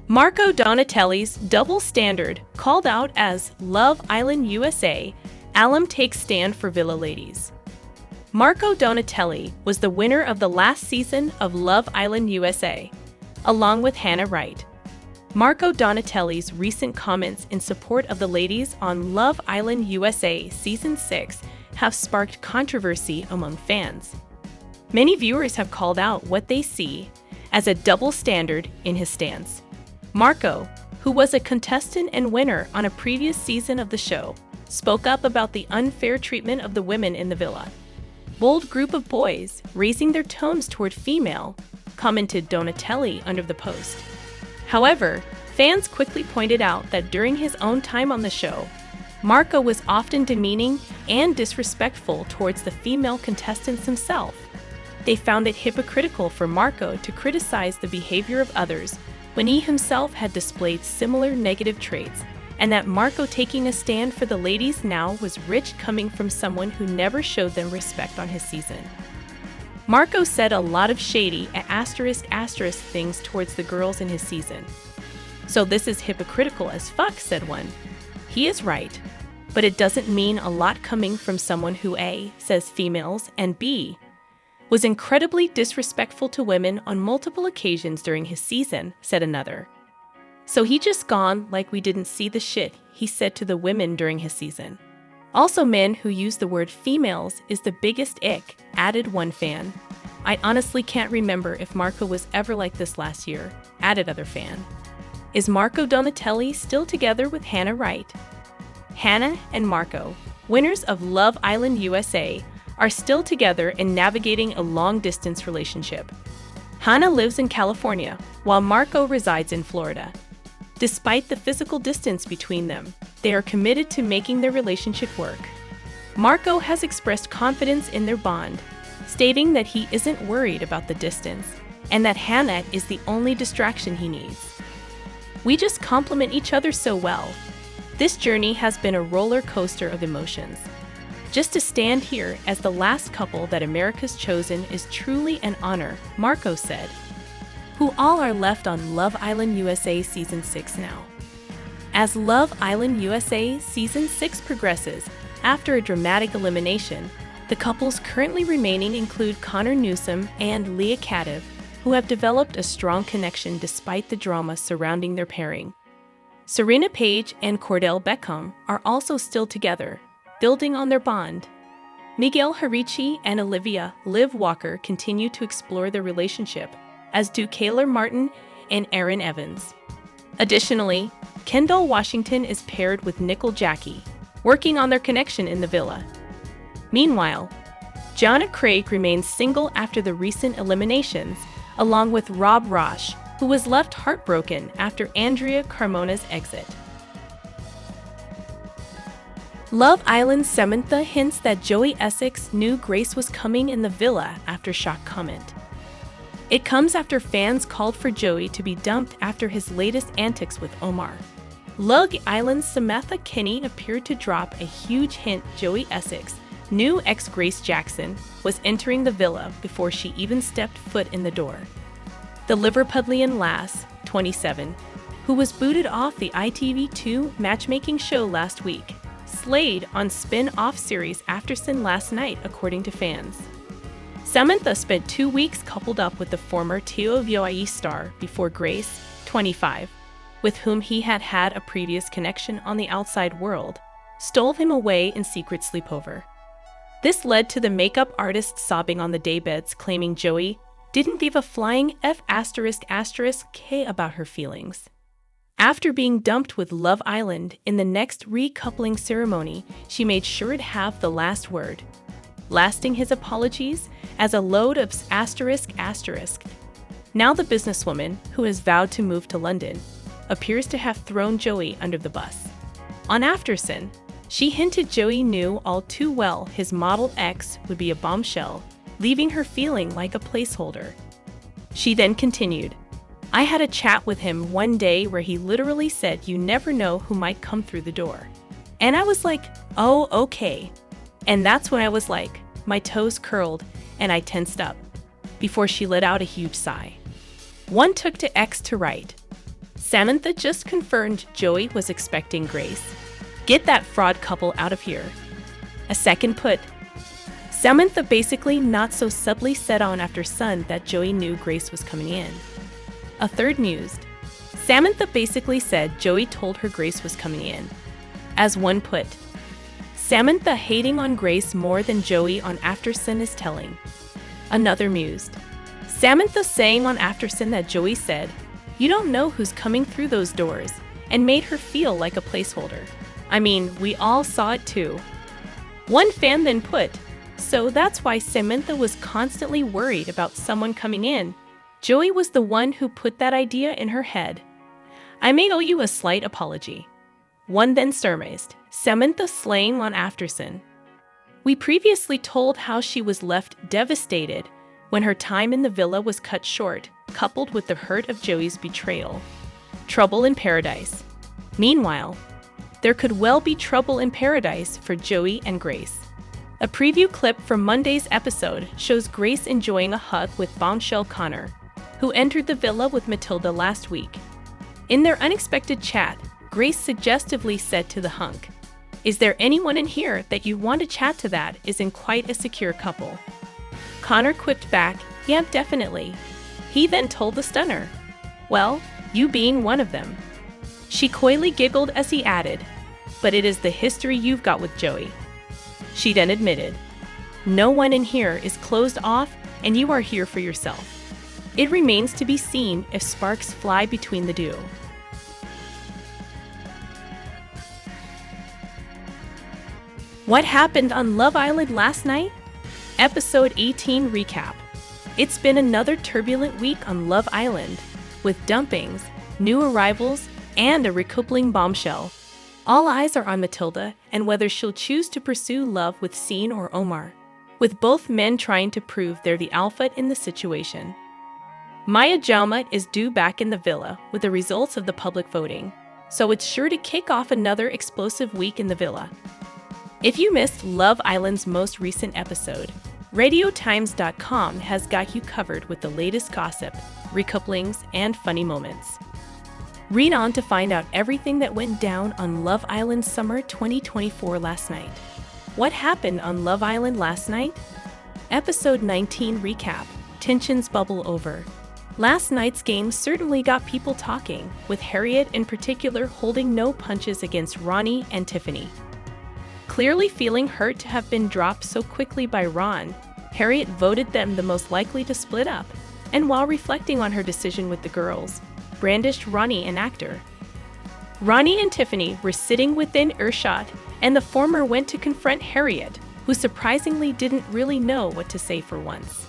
Marco Donatelli's double standard, called out as Love Island USA, alum takes stand for Villa ladies. Marco Donatelli was the winner of the last season of Love Island USA, along with Hannah Wright. Marco Donatelli's recent comments in support of the ladies on Love Island USA Season 6 have sparked controversy among fans. Many viewers have called out what they see as a double standard in his stance. Marco, who was a contestant and winner on a previous season of the show, spoke up about the unfair treatment of the women in the villa. Bold group of boys raising their tones toward female, commented Donatelli under the post. However, fans quickly pointed out that during his own time on the show, Marco was often demeaning and disrespectful towards the female contestants himself. They found it hypocritical for Marco to criticize the behavior of others when he himself had displayed similar negative traits, and that Marco taking a stand for the ladies now was rich coming from someone who never showed them respect on his season. Marco said a lot of shady things towards the girls in his season. So this is hypocritical as fuck, said one. He is right, but it doesn't mean a lot coming from someone who A, says females, and B, was incredibly disrespectful to women on multiple occasions during his season, said another. So he just gone like we didn't see the shit, he said to the women during his season. Also, men who use the word females is the biggest ick, added one fan. I honestly can't remember if Marco was ever like this last year, added other fan. Is Marco Donatelli still together with Hannah Wright? Hannah and Marco, winners of Love Island USA, are still together and navigating a long-distance relationship. Hannah lives in California, while Marco resides in Florida. Despite the physical distance between them, they are committed to making their relationship work. Marco has expressed confidence in their bond, stating that he isn't worried about the distance and that Hannah is the only distraction he needs. We just complement each other so well. This journey has been a roller coaster of emotions. Just to stand here as the last couple that America's chosen is truly an honor, Marco said, who all are left on Love Island USA Season 6 now. As Love Island USA Season 6 progresses, after a dramatic elimination, the couples currently remaining include Connor Newsom and Leah Cative, who have developed a strong connection despite the drama surrounding their pairing. Serena Page and Cordell Beckham are also still together, building on their bond. Miguel Harichi and Olivia Liv Walker continue to explore their relationship, as do Kayla Martin and Aaron Evans. Additionally, Kendall Washington is paired with Nicole Jackie, working on their connection in the villa. Meanwhile, Jonna Craig remains single after the recent eliminations, along with Rob Roche, who was left heartbroken after Andrea Carmona's exit. Love Island Samantha hints that Joey Essex knew Grace was coming in the villa after shock comment. It comes after fans called for Joey to be dumped after his latest antics with Omar. Love Island Samantha Kinney appeared to drop a huge hint Joey Essex knew ex-Grace Jackson was entering the villa before she even stepped foot in the door. The Liverpudlian lass, 27, who was booted off the ITV2 matchmaking show last week, slayed on spin-off series Aftersun last night, according to fans. Samantha spent 2 weeks coupled up with the former Teo Vioi star before Grace, 25, with whom he had had a previous connection on the outside world, stole him away in secret sleepover. This led to the makeup artist sobbing on the daybeds, claiming Joey didn't give a flying F***K about her feelings. After being dumped with Love Island in the next recoupling ceremony, she made sure to have the last word, lasting his apologies as a load of ***. Now the businesswoman, who has vowed to move to London, appears to have thrown Joey under the bus. On Aftersun, she hinted Joey knew all too well his model ex would be a bombshell, leaving her feeling like a placeholder. She then continued, "I had a chat with him one day where he literally said you never know who might come through the door. And I was like, oh, okay. And that's when I was like, my toes curled and I tensed up," before she let out a huge sigh. One took to X to write, Samantha just confirmed Joey was expecting Grace. Get that fraud couple out of here. A second put. Samantha basically not so subtly said on After Sun that Joey knew Grace was coming in. A third mused. Samantha basically said Joey told her Grace was coming in. As one put. Samantha hating on Grace more than Joey on After Sun is telling. Another mused. Samantha saying on After Sun that Joey said, "You don't know who's coming through those doors," and made her feel like a placeholder. I mean, we all saw it too. One fan then put, "So that's why Samantha was constantly worried about someone coming in. Joey was the one who put that idea in her head. I may owe you a slight apology." One then surmised, Samantha slaying on After Sun. We previously told how she was left devastated when her time in the villa was cut short, coupled with the hurt of Joey's betrayal. Trouble in paradise. Meanwhile, there could well be trouble in paradise for Joey and Grace. A preview clip from Monday's episode shows Grace enjoying a hug with bombshell Connor, who entered the villa with Matilda last week. In their unexpected chat, Grace suggestively said to the hunk, "Is there anyone in here that you want to chat to that isn't quite a secure couple?" Connor quipped back, "Yeah, definitely." He then told the stunner, "Well, you being one of them." She coyly giggled as he added, "But it is the history you've got with Joey." She then admitted, "No one in here is closed off and you are here for yourself." It remains to be seen if sparks fly between the duo. What happened on Love Island last night? Episode 18 recap. It's been another turbulent week on Love Island, with dumpings, new arrivals, and a recoupling bombshell. All eyes are on Matilda and whether she'll choose to pursue love with Scene or Omar, with both men trying to prove they're the alpha in the situation. Maya Jaume is due back in the villa with the results of the public voting, so it's sure to kick off another explosive week in the villa. If you missed Love Island's most recent episode, RadioTimes.com has got you covered with the latest gossip, recouplings, and funny moments. Read on to find out everything that went down on Love Island Summer 2024 last night. What happened on Love Island last night? Episode 19 recap. Tensions bubble over. Last night's game certainly got people talking, with Harriet in particular holding no punches against Ronnie and Tiffany. Clearly feeling hurt to have been dropped so quickly by Ron, Harriet voted them the most likely to split up, and while reflecting on her decision with the girls, brandished Ronnie an actor. Ronnie and Tiffany were sitting within earshot, and the former went to confront Harriet, who surprisingly didn't really know what to say for once.